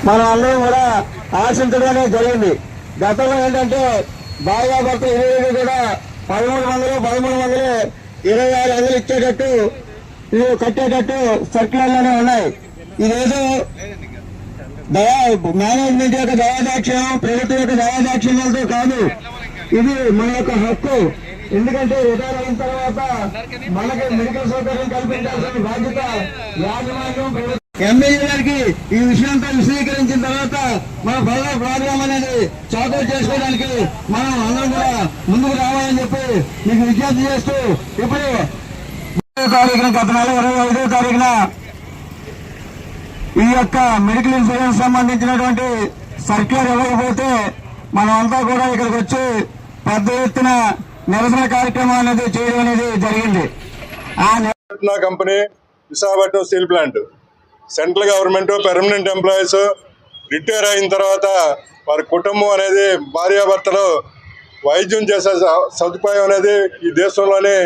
మనం అందరం కూడా ఆశించడమే జరిగింది. గతంలో ఏంటంటే భార్య భర్త ఇరవై కూడా 1300 2600 ఇచ్చేటట్టు కట్టేటట్టు సర్కులర్లోనే ఉన్నాయి. ఇదేదో మేనేజ్మెంట్ యొక్క దయాదాక్ష్యం, ప్రభుత్వం యొక్క దయాదాక్ష్యాలతో కాదు, ఇది మన యొక్క హక్కు. ఎందుకంటే రిటైర్ అయిన తర్వాత మనకి మెడికల్ సౌకర్యం కల్పించాల్సిన బాధ్యత యాజమాన్యం ఎమ్మెల్యే గారికి ఈ విషయంతో విశదీకరించిన తర్వాత మన బల్ల ప్రోగ్రాం అనేది చాకౌట్ చేసుకోవడానికి మనం అందరం కూడా ముందుకు రావాలని చెప్పి మీకు విజ్ఞప్తి చేస్తూ ఇప్పుడు 5వ తారీఖున గత నెల 25వ తారీఖున ఈ యొక్క మెడికల్ ఇన్సూరెన్స్ సంబంధించినటువంటి సర్క్యులర్ ఇవ్వకపోతే మనం అంతా కూడా ఇక్కడికి వచ్చి పెద్ద ఎత్తున నిరసన కార్యక్రమం అనేది చేయడం అనేది జరిగింది. Company Visakhapatnam steel plant central government permanent employees retire అయిన తర్వాత వారి కుటుంబం అనేది భార్యాభర్తలు వైద్యం చేసే సదుపాయం అనేది ఈ దేశంలోనే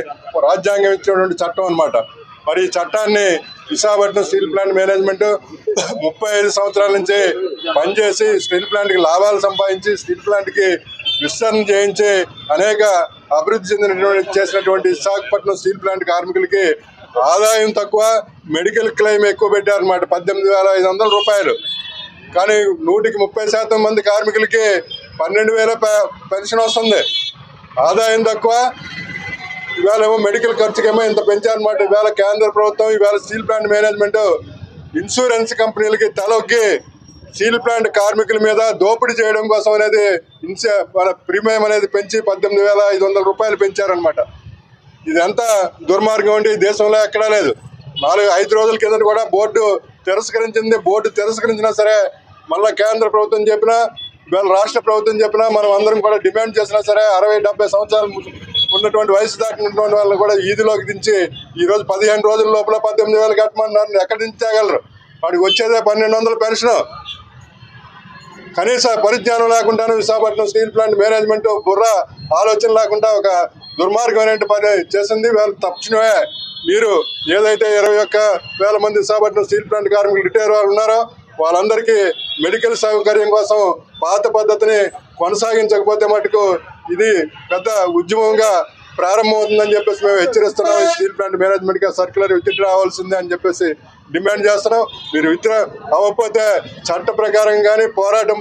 రాజ్యాంగం ఇచ్చినటువంటి చట్టం అన్నమాట. మరి ఈ చట్టాన్ని విశాఖపట్నం స్టీల్ ప్లాంట్ మేనేజ్మెంట్ 35 సంవత్సరాల నుంచి పనిచేసి స్టీల్ ప్లాంట్కి లాభాలు సంపాదించి స్టీల్ ప్లాంట్కి విస్తరణ చేయించి అనేక అభివృద్ధి చెందినటువంటి చేసినటువంటి విశాఖపట్నం స్టీల్ ప్లాంట్ కార్మికులకి ఆదాయం తక్కువ, మెడికల్ క్లెయిమ్ ఎక్కువ పెట్టారన్నమాట, 18,500 రూపాయలు. కానీ 130% మంది కార్మికులకి 12,000 పెన్షన్ వస్తుంది. ఆదాయం తక్కువ, ఇవాళ ఏమో మెడికల్ ఖర్చుకేమో ఇంత పెంచారన్నమాట. ఇవాళ కేంద్ర ప్రభుత్వం, ఇవాళ స్టీల్ ప్లాంట్ మేనేజ్మెంట్ ఇన్సూరెన్స్ కంపెనీలకి తలొగ్గి స్టీల్ ప్లాంట్ కార్మికుల మీద దోపిడీ చేయడం కోసం అనేది మన ప్రీమియం అనేది పెంచి 18,500 రూపాయలు పెంచారనమాట. ఇదంతా దుర్మార్గం అండి, దేశంలో ఎక్కడా లేదు. 4-5 రోజుల కింద కూడా బోర్డు తిరస్కరించింది. బోర్డు తిరస్కరించినా సరే మళ్ళీ కేంద్ర ప్రభుత్వం చెప్పినా, ఇవాళ రాష్ట్ర ప్రభుత్వం చెప్పినా, మనం అందరం కూడా డిమాండ్ చేసినా సరే 60-70 సంవత్సరాలు ఉన్నటువంటి వయసు దాటినటువంటి వాళ్ళని కూడా ఈదిలోకి దించి ఈరోజు 15 రోజుల లోపల 18,000 కట్టమన్నారు. ఎక్కడి నుంచి తేగలరు? వాడికి వచ్చేదే 1,200 పెన్షన్. కనీస పరిజ్ఞానం లేకుండానే విశాఖపట్నం స్టీల్ ప్లాంట్ మేనేజ్మెంట్ బుర్ర ఆలోచన లేకుండా ఒక దుర్మార్గమైన పని చేసింది. వాళ్ళు తక్షణమే మీరు ఏదైతే 21,000 మంది విశాఖపట్నం స్టీల్ ప్లాంట్ కార్మికులు రిటైర్ వాళ్ళు ఉన్నారో వాళ్ళందరికీ మెడికల్ సౌకర్యం కోసం పాత పద్ధతిని కొనసాగించకపోతే మటుకు ఇది పెద్ద ఉద్యమంగా ప్రారంభమవుతుందని చెప్పేసి మేము హెచ్చరిస్తున్నాం. స్టీల్ ప్లాంట్ మేనేజ్మెంట్గా సర్క్యులర్ విత్డ్రా అవ్వాల్సిందే అని చెప్పేసి డిమాండ్ చేస్తున్నాం. మీరు విత్డ్రా అవ్వకపోతే చట్ట ప్రకారం కానీ పోరాటం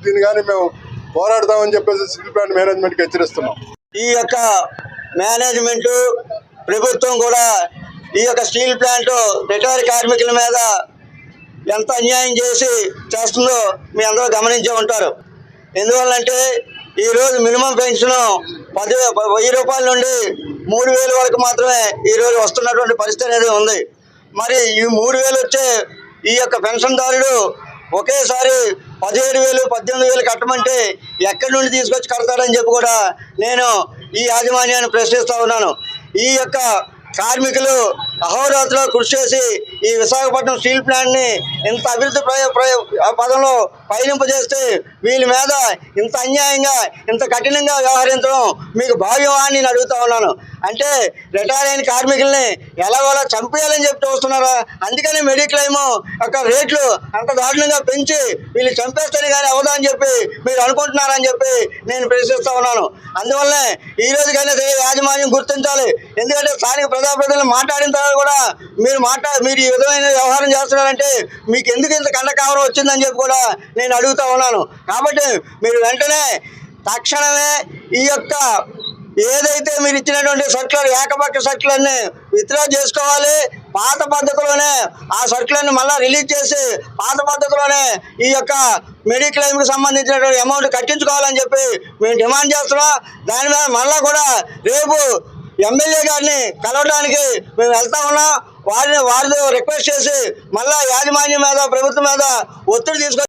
దీన్ని కానీ మేము పోరాడతామని చెప్పేసి స్టీల్ ప్లాంట్ మేనేజ్మెంట్కి హెచ్చరిస్తున్నాం. ఈ యొక్క మేనేజ్మెంటు ప్రభుత్వం కూడా ఈ యొక్క స్టీల్ ప్లాంట్ రిటైర్ కార్మికుల మీద ఎంత అన్యాయం చేస్తుందో మీ అందరూ గమనించే ఉంటారు. ఎందువల్లంటే ఈరోజు మినిమం పెన్షన్ 10,000 రూపాయల నుండి 3,000 వరకు మాత్రమే ఈరోజు వస్తున్నటువంటి పరిస్థితి అనేది ఉంది. మరి ఈ 3,000 వచ్చే ఈ యొక్క పెన్షన్దారుడు ఒకేసారి 17,000 18,000 కట్టమంటే ఎక్కడి నుండి తీసుకొచ్చి కడతాడని చెప్పి కూడా నేను ఈ యాజమాన్యాన్ని ప్రశ్నిస్తూ ఉన్నాను. ఈ యొక్క కార్మికులు అహోరాత్రులు కృషి చేసి ఈ విశాఖపట్నం స్టీల్ ప్లాంట్ని ఇంత అభివృద్ధి పదంలో పయనింపజేస్తే వీళ్ళ మీద ఇంత అన్యాయంగా ఇంత కఠినంగా వ్యవహరించడం మీకు భావ్యమా అని నేను అడుగుతా ఉన్నాను. అంటే రిటైర్ అయిన కార్మికుల్ని ఎలాగోలా చంపేయాలని చెప్పి చూస్తున్నారా? అందుకని మెడిక్లెయిమ్ యొక్క రేట్లు అంత దారుణంగా పెంచి వీళ్ళు చంపేస్తేనే కానీ అవదా అని చెప్పి మీరు అనుకుంటున్నారని చెప్పి నేను ప్రశ్నిస్తూ ఉన్నాను. అందువల్లనే ఈ రోజుకైనా సరే యాజమాన్యం గుర్తించాలి. ఎందుకంటే స్థానిక ప్రజాప్రతినిధులు మాట్లాడిన తర్వాత కూడా మీరు ఈ విధమైన వ్యవహారం చేస్తున్నారంటే మీకు ఎందుకు ఇంత కండకావరం వచ్చిందని చెప్పి కూడా నేను అడుగుతా ఉన్నాను. కాబట్టి మీరు వెంటనే తక్షణమే ఈ యొక్క ఏదైతే మీరు ఇచ్చినటువంటి సర్క్యులర్ ఏకపక్ష సర్క్యులర్ని విత్డ్రా చేసుకోవాలి. పాత పద్ధతిలోనే ఆ సర్క్యులర్ని మళ్ళీ రిలీజ్ చేసి పాత పద్ధతిలోనే ఈ యొక్క మెడిక్లెయిమ్కి సంబంధించినటువంటి అమౌంట్ కట్టించుకోవాలని చెప్పి మేము డిమాండ్ చేస్తున్నాం. దాని మీద మళ్ళీ కూడా రేపు ఎమ్మెల్యే గారిని కలవడానికి మేము వెళ్తా ఉన్నాం. వారితో రిక్వెస్ట్ చేసి మళ్ళీ యాజమాన్యం మీద ప్రభుత్వం మీద ఒత్తిడి తీసుకొని